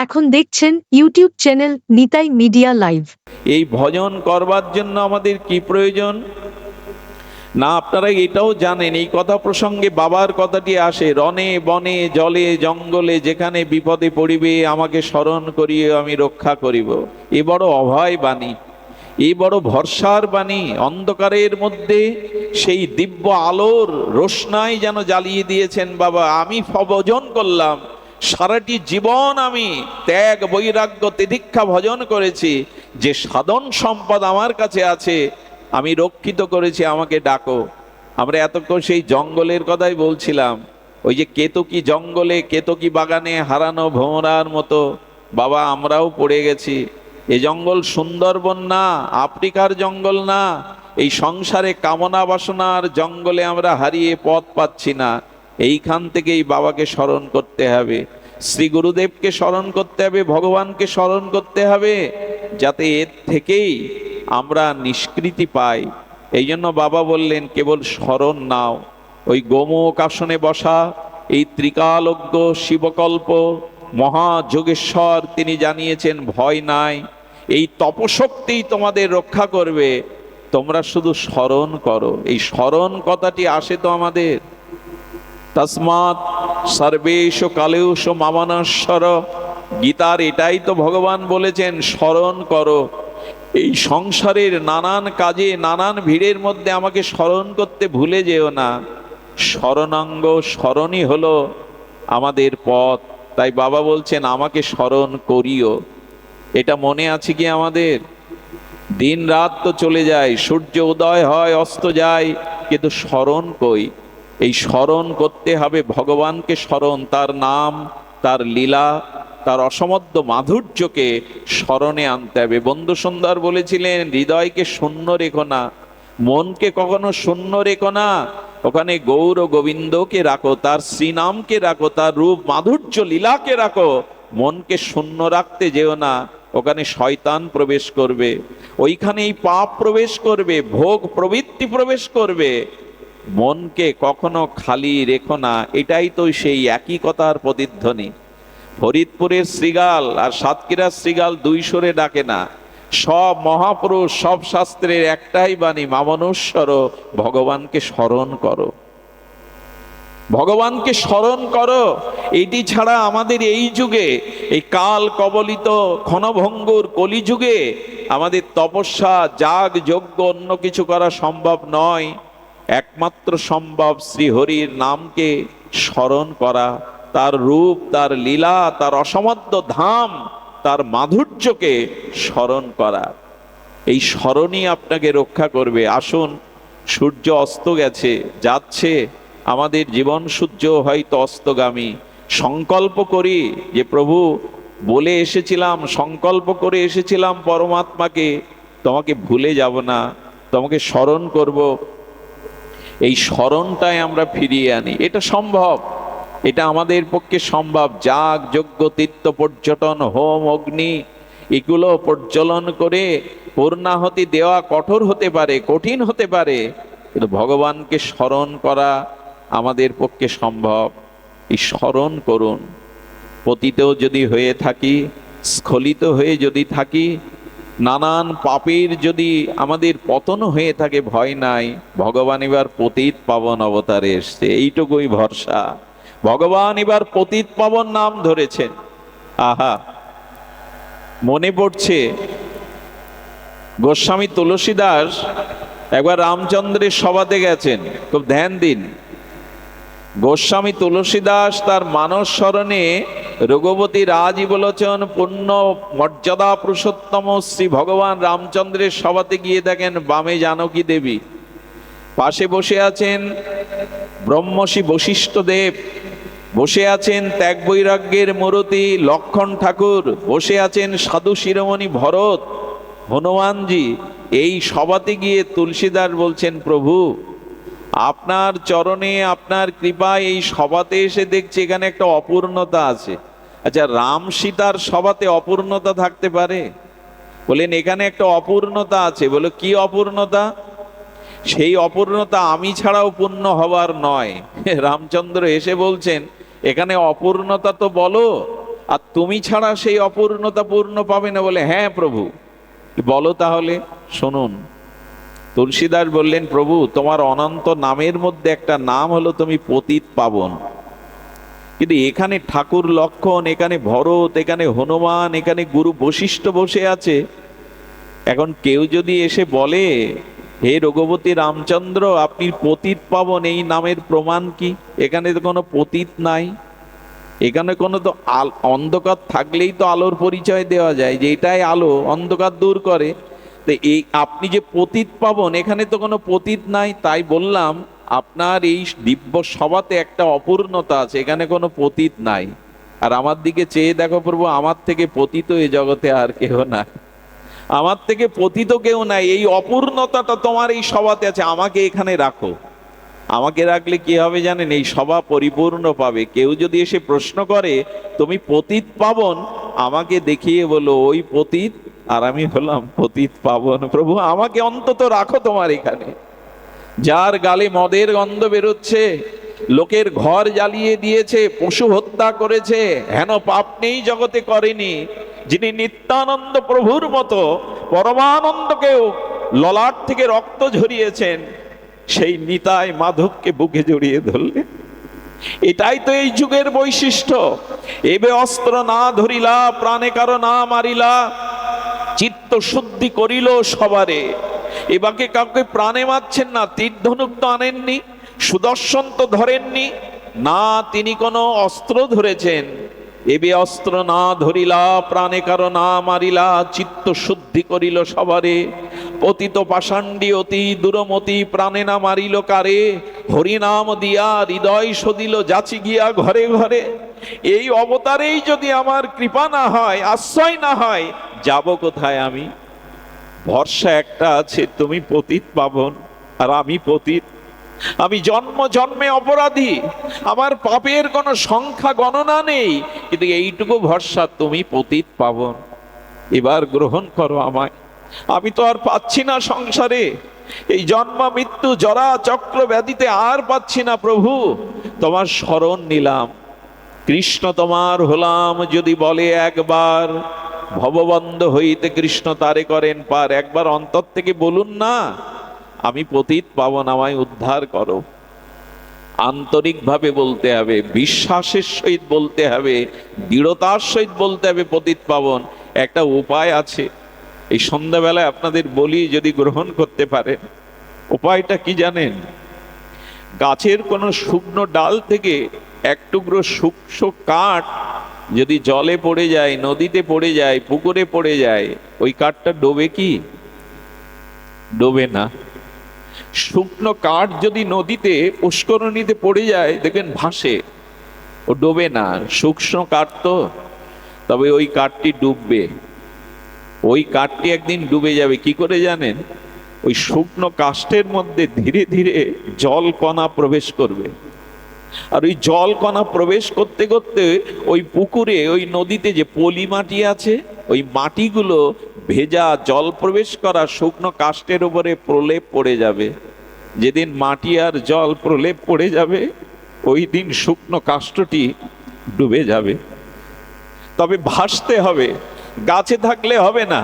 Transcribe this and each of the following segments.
এখন দেখছেন YouTube channel Nitai media live. এই ভজন করবার জন্য আমাদের কি প্রয়োজন? না আপনারা এটাও জানেন, এই কথা প্রসঙ্গে বাবার কথাটি আসে, রণে বনে জলে জঙ্গলে যেখানে বিপদে পড়িবে আমাকে স্মরণ করিয়ে আমি রক্ষা করিব। এ বড় অভয় বাণী, এই বড় ভরসার বাণী। অন্ধকারের মধ্যে সেই দিব্য আলোর রোশনাই যেন জ্বালিয়ে দিয়েছেন বাবা। আমি ভজন করলাম, সারাটি জীবন আমি ত্যাগ বৈরাগ্য তিতিক্ষা ভজন করেছি, যে সাধন সম্পদ আমার কাছে আছে আমি রক্ষিত করেছি, আমাকে ডাকো। আমরা এতক্ষণ সেই জঙ্গলের কথাই বলছিলাম, ওই যে কেতকী জঙ্গলে কেতকী বাগানে হারানো ভোমরার মতো বাবা আমরাও পড়ে গেছি। এ জঙ্গল সুন্দরবন না, আফ্রিকার জঙ্গল না, এই সংসারে কামনা বাসনার জঙ্গলে আমরা হারিয়ে পথ পাচ্ছি না। এইখান থেকেই বাবাকে স্মরণ করতে হবে, শ্রী গুরুদেবকে স্মরণ করতে হবে, ভগবানকে স্মরণ করতে হবে, যাতে এর থেকেই আমরা নিষ্কৃতি পাই। এই জন্য বাবা বললেন কেবল স্মরণ নাও। ওই গোমুখ আসনে বসা এই ত্রিকালজ্ঞ শিবকল্প মহাযোগেশ্বর তিনি জানিয়েছেন ভয় নাই, এই তপশক্তি তোমাদের রক্ষা করবে, তোমরা শুধু স্মরণ করো। এই স্মরণ কথাটি আসে তো আমাদের, তসমাৎ সর্বেষু কালেষু মামনশ্বর, গীতার এটাই তো ভগবান বলেছেন, স্মরণ করো। এই সংসারের নানান কাজে নানান ভিড়ের মধ্যে আমাকে স্মরণ করতে ভুলে যেও না। স্মরণাঙ্গ স্মরণই হলো আমাদের পথ। তাই বাবা বলছেন আমাকে স্মরণ করিও। এটা মনে আছে কি আমাদের? দিন রাত তো চলে যায়, সূর্য উদয় হয় অস্ত যায়, কিন্তু স্মরণ কই? এই স্মরণ করতে হবে ভগবানকে, স্মরণ, তার নাম, তার লীলা, তার অসমধ্য মাধুর্যকে স্মরণে আনতে হবে। বন্ধু সুন্দর বলেছিলেন হৃদয়কে শূন্য রেখো না, মনকে কখনো শূন্য রেখো না, ওখানে গৌর গোবিন্দকে রাখো, তার শ্রীনামকে রাখো, তার রূপ মাধুর্য লীলাকে রাখো। মনকে শূন্য রাখতে যেও না, ওখানে শয়তান প্রবেশ করবে, ওইখানেই পাপ প্রবেশ করবে, ভোগ প্রবৃত্তি প্রবেশ করবে। মনকে কখনো খালি রেখো না। এটাই তো সেই একই কথার প্রতিধ্বনি। ফরিদপুরের শ্রীগাল আর সাতক্ষীরার শ্রীগাল দুই সুরে ডাকে না, সব মহাপুরুষ সব শাস্ত্রের একটাই বাণী, মামনুষ্বর, ভগবানকে স্মরণ করো, ভগবানকে স্মরণ করো। এটি ছাড়া আমাদের এই যুগে, এই কাল কবলিত ক্ষণভঙ্গুর কলিযুগে আমাদের তপস্যা যাগ যজ্ঞ অন্য কিছু করা সম্ভব নয়। একমাত্র সম্ভব শ্রীহরির নামকে স্মরণ করা, তার রূপ, তার লীলা, তার অসমাদ্য ধাম, তার মাধুর্যকে স্মরণ করা। এই স্মরণই আপনাকে রক্ষা করবে। আসুন, সূর্য অস্ত গেছে, যাচ্ছে, আমাদের জীবন সূর্য হয়তো অস্তগামী। সংকল্প করি যে প্রভু বলে এসেছিলাম, সংকল্প করে এসেছিলাম পরমাত্মাকে, তোমাকে ভুলে যাব না, তোমাকে স্মরণ করব। এই স্মরণটাই আমরা ফিরিয়ে আনি। এটা সম্ভব, এটা আমাদের পক্ষে সম্ভব। যাগ যজ্ঞ তীর্থ পর্যটন হোম অগ্নি এগুলো প্রজ্বলন করে পূর্ণাহতি দেওয়া কঠোর হতে পারে, কঠিন হতে পারে, কিন্তু ভগবানকে স্মরণ করা আমাদের পক্ষে সম্ভব। এই স্মরণ করুন। পতিতও যদি হয়ে থাকি, স্খলিত হয়ে যদি থাকি, নানান পাপের যদি আমাদের পতন হয়ে থাকে, ভয় নাই, ভগবান এবার পতিত পাবন অবতারে এসছে, এইটুকুই ভরসা। ভগবান এবার পতিত পাবন নাম ধরেছেন। আহা, মনে পড়ছে গোস্বামী তুলসীদাস একবার রামচন্দ্রের সভাতে গেছেন, খুব ধ্যান দিন। গোস্বামী তুলসীদাস তার মানস স্মরণে রঘুপতি রাজই বলেছেন পূর্ণ মর্যাদা পুরুষোত্তম শ্রী ভগবান রামচন্দ্রের সভাতে গিয়ে দেখেন বামে জানকী দেবী, পাশে বসে আছেন ব্রহ্মর্ষি বশিষ্ঠ দেব, বসে আছেন ত্যাগ বৈরাগ্যের মূর্তি লক্ষণ ঠাকুর, বসে আছেন সাধু শিরোমণি ভরত, হনুমানজি। এই সভাতে গিয়ে তুলসীদাস বলছেন প্রভু আপনার চরণে আপনার কৃপায় এই সভাতে এসে দেখছি এখানে একটা অপূর্ণতা আছে। আচ্ছা, রাম সীতার সভাতে অপূর্ণতা থাকতে পারে? বলেন এখানে একটা অপূর্ণতা আছে। বলে কি অপূর্ণতা? সেই অপূর্ণতা আমি ছাড়াও পূর্ণ হবার নয়। রামচন্দ্র এসে বলছেন এখানে অপূর্ণতা তো বলো, আর তুমি ছাড়া সেই অপূর্ণতা পূর্ণ পাবে না। বলে হ্যাঁ প্রভু। বলো তাহলে, শুনুন। তুলসীদাস বললেন, প্রভু তোমার অনন্ত নামের মধ্যে একটা নাম হলো তুমি পতিত পাবন। কিন্তু এখানে ঠাকুর লক্ষণ, এখানে ভরত, এখানে হনুমান, এখানে গুরু বশিষ্ঠ বসে আছে। এখন কেউ যদি এসে বলে, হে রঘুপতি রামচন্দ্র আপনি পতিত পাবন, এই নামের প্রমাণ কি? এখানে তো কোনো পতিত নাই। এখানে কোনো তো অন্ধকার থাকলেই তো আলোর পরিচয় দেওয়া যায় যে এটাই আলো, অন্ধকার দূর করে। তো এই আপনি যে পতিত পাবন, এখানে তো কোনো পতিত নাই। তাই বললাম আপনার এই দিব্য সভাতে একটা অপূর্ণতা আছে, এখানে কোনো পতিত নাই। আর আমার দিকে চেয়ে দেখো প্রভু, আমার থেকে পতিত এই জগতে আর কেউ নাই, আমার থেকে পতিত কেউ নাই। এই অপূর্ণতাটা তোমার এই সভাতে আছে, আমাকে এখানে রাখো। আমাকে রাখলে কি হবে জানেন? এই সভা পরিপূর্ণ পাবে। কেউ যদি এসে প্রশ্ন করে তুমি পতিত পাবন, আমাকে দেখিয়ে বলো ওই পতিত, আর আমি হলাম পতিত পাবন। প্রভু আমাকে অন্তত রাখো তোমার এখানে। যার গালে মদের গন্ধ বেরোচ্ছে, লোকের ঘর জ্বালিয়ে দিয়েছে, পশু হত্যা করেছে, হেন পাপ নেই জগতে করেনি, যিনি নিত্যানন্দ প্রভুর মতো পরমানন্দকেও ললাট থেকে রক্ত ঝরিয়েছেন, সেই নিতাই মাধবকে বুকে জড়িয়ে ধরলেন। এটাই তো এই যুগের বৈশিষ্ট্য। এবে অস্ত্র না ধরিলা, প্রাণে কারো না মারিলা, চিত্ত শুদ্ধি করিল সবারে। এবাকে কাউকে প্রাণে মারছেন না, তীর ধনুক তো আনেননি, সুদর্শন তো ধরেননি না, তিনি কোনো অস্ত্র ধরেছেন। এবে অস্ত্র না ধরিলা, প্রাণে কারো না মারিলা, চিত্ত শুদ্ধি করিল সবারে। পতিত পাষাণ্ডী অতি দূরমতি, প্রাণে না মারিল কারে, হরিনাম দিয়া হৃদয় সদিল যাচি গিয়া ঘরে ঘরে। এই অবতারেই যদি আমার কৃপা না হয়, আশ্রয় না হয়, যাব কোথায় আমি? ভরসা একটা আছে, তুমি পতিত পাবন আর আমি পতিত। আমি জন্ম জন্মে অপরাধী, আমার পাপের কোনো সংখ্যা গণনা নেই, কিন্তু এইটুকু ভরসা তুমি পতিত পাবন। এবার গ্রহণ করো আমায়। আমি তো আর পাচ্ছি না সংসারে, এই জন্ম মৃত্যু জরা চক্র ব্যাধিতে আর পাচ্ছি না। প্রভু তোমার শরণ নিলাম, কৃষ্ণ তোমার হলাম যদি বলে একবার, ভববন্ধ হইতে কৃষ্ণ তারে করেন পার। একবার অন্তর থেকে বলুন না, আমি পতিত পাবন, আমায় উদ্ধার করো। আন্তরিকভাবে বলতে হবে, বিশ্বাসের সহিত বলতে হবে, দৃঢ়তার সহিত বলতে হবে পতিত পাবন। একটা উপায় আছে, এই সন্ধ্যাবেলায় আপনাদের বলি, যদি গ্রহণ করতে পারেন। উপায়টা কি জানেন? গাছের কোনো শুকনো ডাল থেকে এক টুকরো শুষ্ক কাঠ যদি জলে পড়ে যায়, নদীতে পড়ে যায়, পুকুরে পড়ে যায়, ওই কাঠটা ডোবে কি? ডোবে না। শুকনো কাঠ যদি নদীতে পুষ্করণীতে পড়ে যায়, দেখবেন ভাসে, ও ডোবে না। শুকনো কাঠ তো, তবে ওই কাঠটি ডুববে। ওই কাঠটি একদিন ডুবে যাবে। কি করে জানেন? ওই শুকনো কাষ্ঠের মধ্যে ধীরে ধীরে জল কণা প্রবেশ করবে, আর ওই জল কণা প্রবেশ করতে করতে ওই পুকুরে, ওই নদীতে যে পলি মাটি আছে, ওই মাটিগুলো ভেজা জল প্রবেশ করা শুকনো কাষ্ঠের উপরে প্রলেপ পড়ে যাবে। যেদিন মাটি আর জল প্রলেপ পড়ে যাবে, ওই দিন শুকনো কাষ্ঠটি ডুবে যাবে। তবে ভাসতে হবে, গাছে থাকলে হবে না,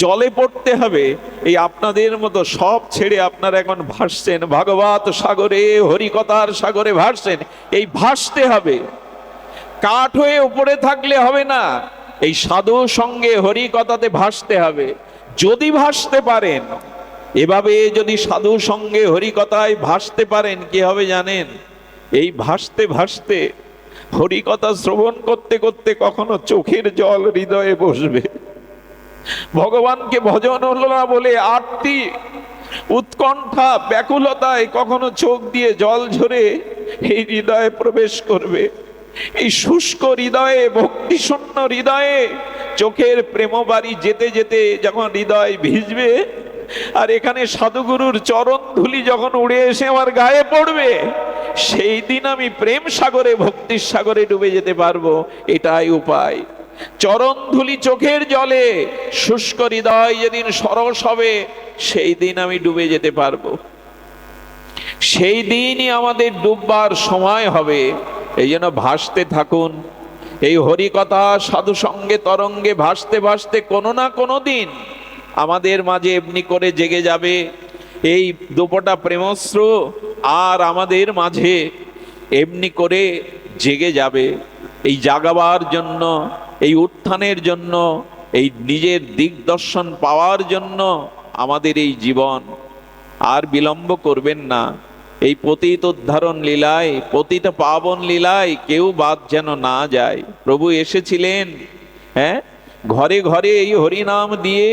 জলে পড়তে হবে। এই আপনাদের মতো সব ছেড়ে আপনারা এখন ভাসছেন, ভাগবত সাগরে, হরিকথার সাগরে ভাসছেন। এই ভাসতে হবে, কাঠ হয়ে উপরে থাকলে হবে না। এই সাধু সঙ্গে হরিকথাতে ভাসতে হবে। যদি ভাসতে পারেন, এভাবে যদি সাধু সঙ্গে হরিকথায় ভাসতে পারেন, কি হবে জানেন? এই ভাসতে ভাসতে হরিকথা শ্রবণ করতে করতে কখনো চোখের জল হৃদয়ে বসবে। ভগবানকে ভজন হলো না বলে আরতি, উৎকণ্ঠা, ব্যাকুলতায় কখনো চোখ দিয়ে জল ঝরে এই হৃদয়ে প্রবেশ করবে। এই শুষ্ক হৃদয়ে, ভক্তিশূন্য হৃদয়ে চোখের প্রেমবাড়ি যেতে যেতে যখন হৃদয় ভিজবে, আর এখানে সাধুগুরুর চরণ ধুলি যখন উড়ে এসে আমার গায়ে পড়বে, সেই দিন আমি প্রেম সাগরে, ভক্তির সাগরে ডুবে যেতে পারবো। এটাই উপায়। চরণ ধুলি চোখের জলে শুষ্ক হৃদয় যেদিন সরস হবে, সেই দিন আমি ডুবে যেতে পারবো। সেই দিনই আমাদের ডুববার সময় হবে। এই জন্য ভাসতে থাকুন। এই হরি কথা সাধু সঙ্গে তরঙ্গে ভাসতে ভাসতে কোনো না কোনো দিন আমাদের মাঝে এমনি করে জেগে যাবে এই দুপটা প্রেমস্র, আর আমাদের মাঝে এমনি করে জেগে যাবে। এই জাগাবার জন্য, এই উত্থানের জন্য, এই নিজের দিগদর্শন পাওয়ার জন্য আমাদের এই জীবন। আর বিলম্ব করবেন না। এই পতিত উদ্ধারণ লীলায়, পতিত পাবন লীলায় কেউ বাদ যেন না যায়। প্রভু এসেছিলেন, হ্যাঁ, ঘরে ঘরে এই হরিনাম দিয়ে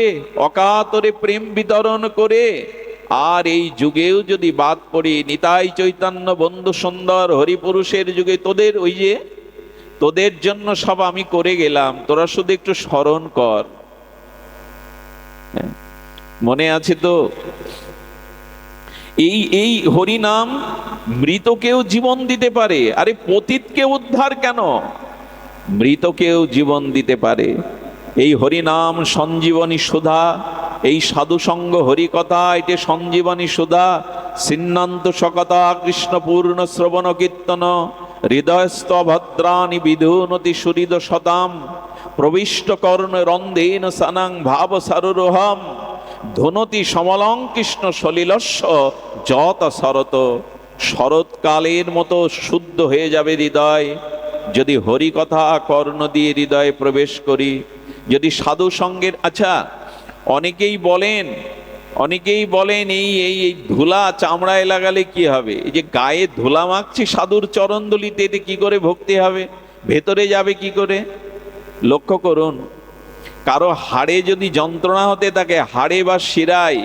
অকাতরে প্রেম বিতরণ করে। আর এই যুগেও যদি বাদ পড়ি, নিতাই চৈতন্য বন্ধু সুন্দর হরিপুরুষের যুগে তোদের ওই যে তোদের জন্য সব আমি করে গেলাম, তোরা শুধু একটু স্মরণ কর। মনে আছে তো? এই হরিনাম মৃতকেও জীবন দিতে পারে। আরে পতিতকে উদ্ধার কেন, মৃতকেও জীবন দিতে পারে। এই হরিনাম সঞ্জীবনী সুধা, এই সাধুসঙ্গ হরিকথা, এটি সঞ্জীবনী সুধা। সিন্নান্ত সকতা কৃষ্ণপূর্ণ শ্রবণ কীর্তন, হৃদয়স্থ ভদ্রাণি বিধুনতি সুহৃদ শতাম, প্রবিষ্ট কর্ণ রন্ধেন সানাং ভাব সারুরোহম, ধুনতি সমলং কৃষ্ণ সলিলস্য যত শরত। শরৎকালের মতো শুদ্ধ হয়ে যাবে হৃদয় যদি হরিকথা কর্ণ দিয়ে হৃদয়ে প্রবেশ করি, যদি সাধু সঙ্গের। আচ্ছা, অনেকেই বলেন এই এই এই ধুলা চামড়ায় লাগালে কি হবে? এই যে গায়ে ধুলা মাখছি সাধুর চরণদলিতে, এতে কি করে ভক্তি হবে? ভেতরে যাবে কি করে? লক্ষ্য করুন, কারো হাড়ে যদি যন্ত্রণা হতে থাকে, হাড়ে বা শিরায়,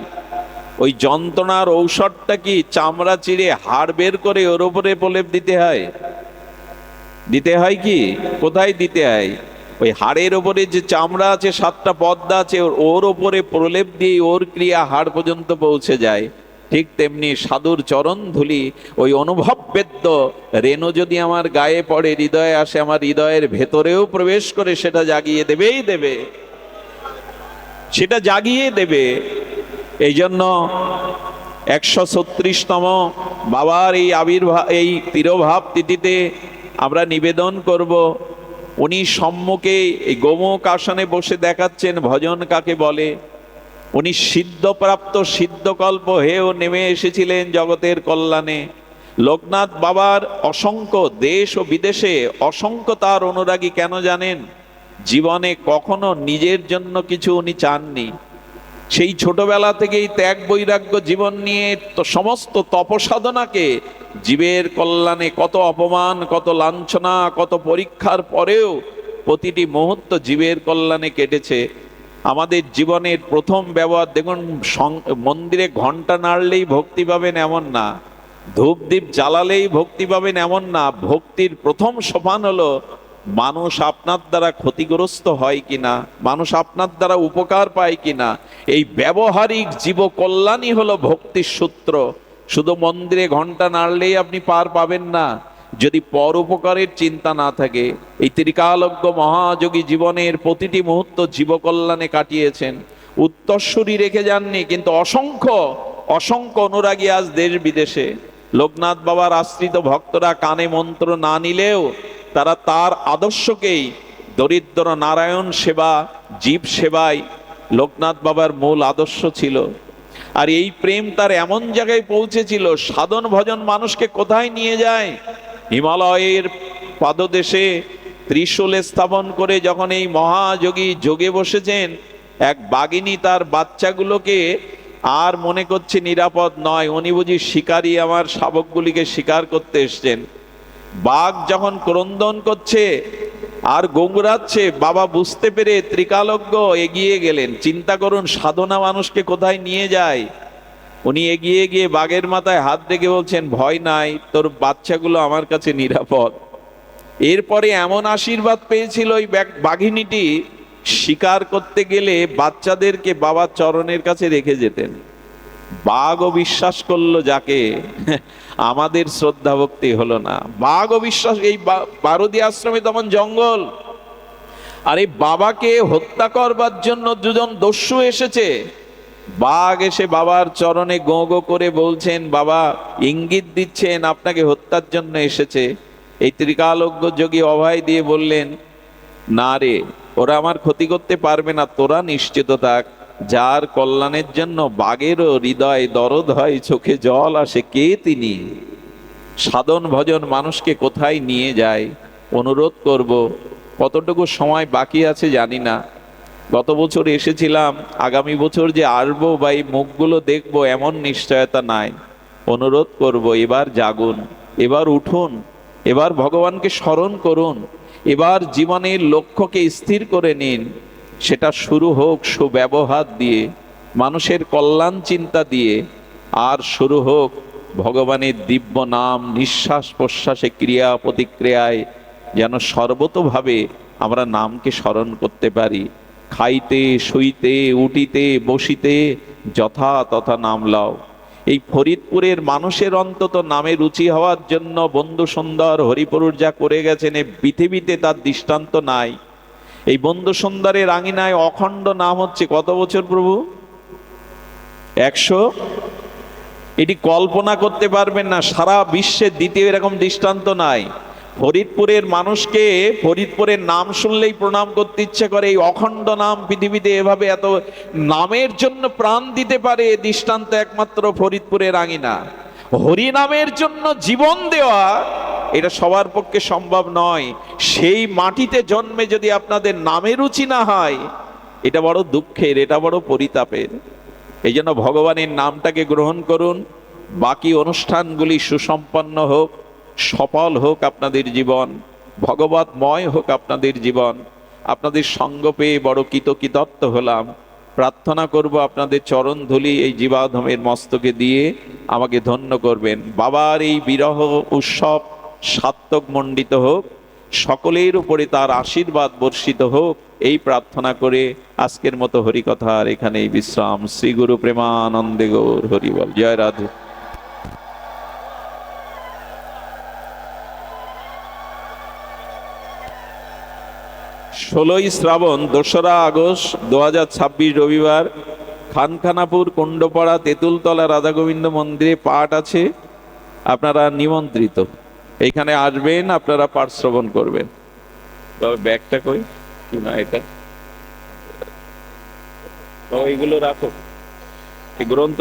ওই যন্ত্রণার ঔষধটা কি চামড়া চিড়ে হাড় বের করে ওর উপরে প্রলেপ দিতে হয়? দিতে হয় কি? কোথায় দিতে হয়? ওই হাড়ের ওপরে যে চামড়া আছে, 7টা পর্দা আছে, ওর ওপরে প্রলেপ দিয়ে ওর ক্রিয়া হাড় পর্যন্ত পৌঁছে যায়। ঠিক তেমনি সাধুর চরণ ধুলি, ওই অনুভব বেদ্য রেণু যদি আমার গায়ে পড়ে, হৃদয়ে আসে, আমার হৃদয়ের ভেতরেও প্রবেশ করে, সেটা জাগিয়ে দেবেই দেবে, সেটা জাগিয়ে দেবে। এই জন্য 136তম বাবার এই আবির্ভাব, এই তিরোভাব তিথিতে আমরা নিবেদন করব, উনি সম্মুখে এই গোমুখ আসনে বসে দেখাচ্ছেন ভজন কাকে বলে। উনি সিদ্ধপ্রাপ্ত সিদ্ধকল্প হেও নেমে এসেছিলেন জগতের কল্যাণে। লোকনাথ বাবার অসংখ্য দেশ ও বিদেশে অসংখ্য তার অনুরাগী। কেন জানেন? জীবনে কখনো নিজের জন্য কিছু উনি চাননি। সেই ছোটবেলা থেকেই ত্যাগ বৈরাগ্য জীবন নিয়ে তো সমস্ত তপসাধনাকে জীবের কল্যাণে, কত অপমান, কত লাঞ্ছনা, কত পরীক্ষার পরেও প্রতিটি মুহূর্ত জীবের কল্যাণে কেটেছে। আমাদের জীবনের প্রথম ব্যবহার দেখুন, মন্দিরে ঘন্টা নাড়লেই ভক্তি পাবেন এমন না, ধূপ দীপ জ্বালালেই ভক্তি পাবেন এমন না। ভক্তির প্রথম সোপান হলো মানুষ আপনার দ্বারা ক্ষতিগ্রস্ত হয় কিনা, মানুষ আপনার দ্বারা উপকার পায় কিনা। এই ব্যবহারিক জীব কল্যাণই হলো ভক্তির সূত্র। শুধু মন্দিরে ঘন্টা নাড়লেই আপনি পার পাবেন না যদি পর উপকারের চিন্তা না থাকে। এই ত্রিকালজ্ঞ মহাযোগী জীবনের প্রতিটি মুহূর্ত জীব কল্যাণে কাটিয়েছেন, উত্তরসূরি রেখে যাননি। কিন্তু অসংখ্য অসংখ্য অনুরাগী আজ দেশ বিদেশে। লোকনাথ বাবার আশ্রিত ভক্তরা কানে মন্ত্র না নিলেও তারা তার আদর্শকেই, দরিদ্র নারায়ণ সেবা, জীব সেবায় লোকনাথ বাবার মূল আদর্শ ছিল। আর এই প্রেম তার এমন জায়গায় পৌঁছেছিল, সাধন ভজন মানুষকে কোথায় নিয়ে যায়? হিমালয়ের পাদদেশে ত্রিশূল স্থাপন করে যখন এই মহাযোগী যোগে বসেছেন, এক বাঘিনী তার বাচ্চাগুলোকে আর মনে করছে নিরাপদ নয়, উনি বুঝি শিকারী, আমার শাবকগুলিকে শিকার করতে এসছেন। বাঘ যখন ক্রন্দন করছে আর গোংরাচ্ছে, বাবা বুঝতে পেরে ত্রিকালজ্ঞ এগিয়ে গেলেন। চিন্তা করুন, সাধনা মানুষকে কোথায় নিয়ে যায়। উনি এগিয়ে গিয়ে বাঘের মাথায় হাত রেখে বলছেন, ভয় নাই, তোর বাচ্চাগুলো আমার কাছে নিরাপদ। এরপরে এমন আশীর্বাদ পেয়েছিল ওই বাঘিনীটি, শিকার করতে গেলে বাচ্চাদেরকে বাবার চরণের কাছে রেখে যেতেন। বাঘও বিশ্বাস করলো যাকে, আমাদের শ্রদ্ধা ভক্তি হলো না। বাঘও বিশ্বাস। এই বারুদি আশ্রমে তখন জঙ্গল, আর এই বাবাকে হত্যা করবার জন্য দুজন দস্যু এসেছে। বাঘ এসে বাবার চরণে গো গো করে বলছেন, বাবা ইঙ্গিত দিচ্ছেন আপনাকে হত্যার জন্য এসেছে। এই ত্রিকালজ্ঞ যোগী অভয় দিয়ে বললেন, না রে, ওরা আমার ক্ষতি করতে পারবে না, তোরা নিশ্চিত থাক। যার কল্যাণের জন্য বাঘেরও হৃদয় দরদ হয়, চোখে জল আসে, কে তিনি? সাধন ভজন মানুষকে কোথায় নিয়ে যায়। অনুরোধ করব, কতটুকু সময় বাকি আছে জানি না। গত বছর এসেছিলাম, আগামী বছর যে আসবো বা এই মুখগুলো দেখবো এমন নিশ্চয়তা নাই। অনুরোধ করব, এবার জাগুন, এবার উঠুন, এবার ভগবানকে স্মরণ করুন, এবার জীবনের লক্ষ্যকে স্থির করে নিন। সেটা শুরু হোক সুব্যবহার দিয়ে, মানুষের কল্যাণ চিন্তা দিয়ে, আর শুরু হোক ভগবানের দিব্য নাম নিঃশ্বাস প্রশ্বাসে ক্রিয়া প্রতিক্রিয়ায়, যেন সর্বতোভাবে আমরা নামকে স্মরণ করতে পারি। খাইতে শুইতে উঠিতে বসিতে যথা তথা নাম লও। এই ফরিদপুরের মানুষের অন্তত নামে রুচি হওয়ার জন্য বন্ধু সুন্দর হরিপুরুর যা করে গেছেন, এই পৃথিবীতে তার দৃষ্টান্ত নাই। এই বন্ধু সুন্দরের আঙিনায় অখণ্ড নাম হচ্ছে কত বছর প্রভু? 100। এটি কল্পনা করতে পারবেন না, সারা বিশ্বের দ্বিতীয় এরকম দৃষ্টান্ত নাই। ফরিদপুরের মানুষকে ফরিদপুরের নাম শুনলেই প্রণাম করতে ইচ্ছে করে। এই অখণ্ড নাম পৃথিবীতে এভাবে এত নামের জন্য প্রাণ দিতে পারে, দৃষ্টান্ত একমাত্র ফরিদপুরের আঙিনা। হরি নামের জন্য জীবন দেওয়া এটা সবার পক্ষে সম্ভব নয়। সেই মাটিতে জন্মে যদি আপনাদের নামে রুচি না হয়, এটা বড় দুঃখের, এটা বড় পরিতাপের। এই জন্য ভগবানের নামটাকে গ্রহণ করুন। বাকি অনুষ্ঠানগুলি সুসম্পন্ন হোক, সফল হোক আপনাদের জীবন, ভগবতময় হোক আপনাদের জীবন। আপনাদের সঙ্গ পেয়ে বড় কৃতকৃতত্ব হলাম। প্রার্থনা করব আপনাদের চরণ ধুলি এই জীবাধমের মস্তকে দিয়ে আমাকে ধন্য করবেন। বাবার এই বিরহ উৎসব সার্থক মণ্ডিত হোক, সকলের উপরে তার আশীর্বাদ বর্ষিত হোক, এই প্রার্থনা করে আজকের মতো হরিকথার এখানেই বিশ্রাম। শ্রী গুরু প্রেমানন্দে গৌর হরি বল। জয় রাধে। 16ই শ্রাবণ 2রা আগস্ট 2026 রবিবার খানখানাপুর কুণ্ডপাড়া তেঁতুলতলা রাধা গোবিন্দ মন্দিরে পাঠ আছে। আপনারা নিমন্ত্রিত, এইখানে আসবেন, আপনারা পাঠ শ্রবণ করবেন। তবে ব্যাগটা কই কি না, এটা এইগুলো রাখো, এই গ্রন্থ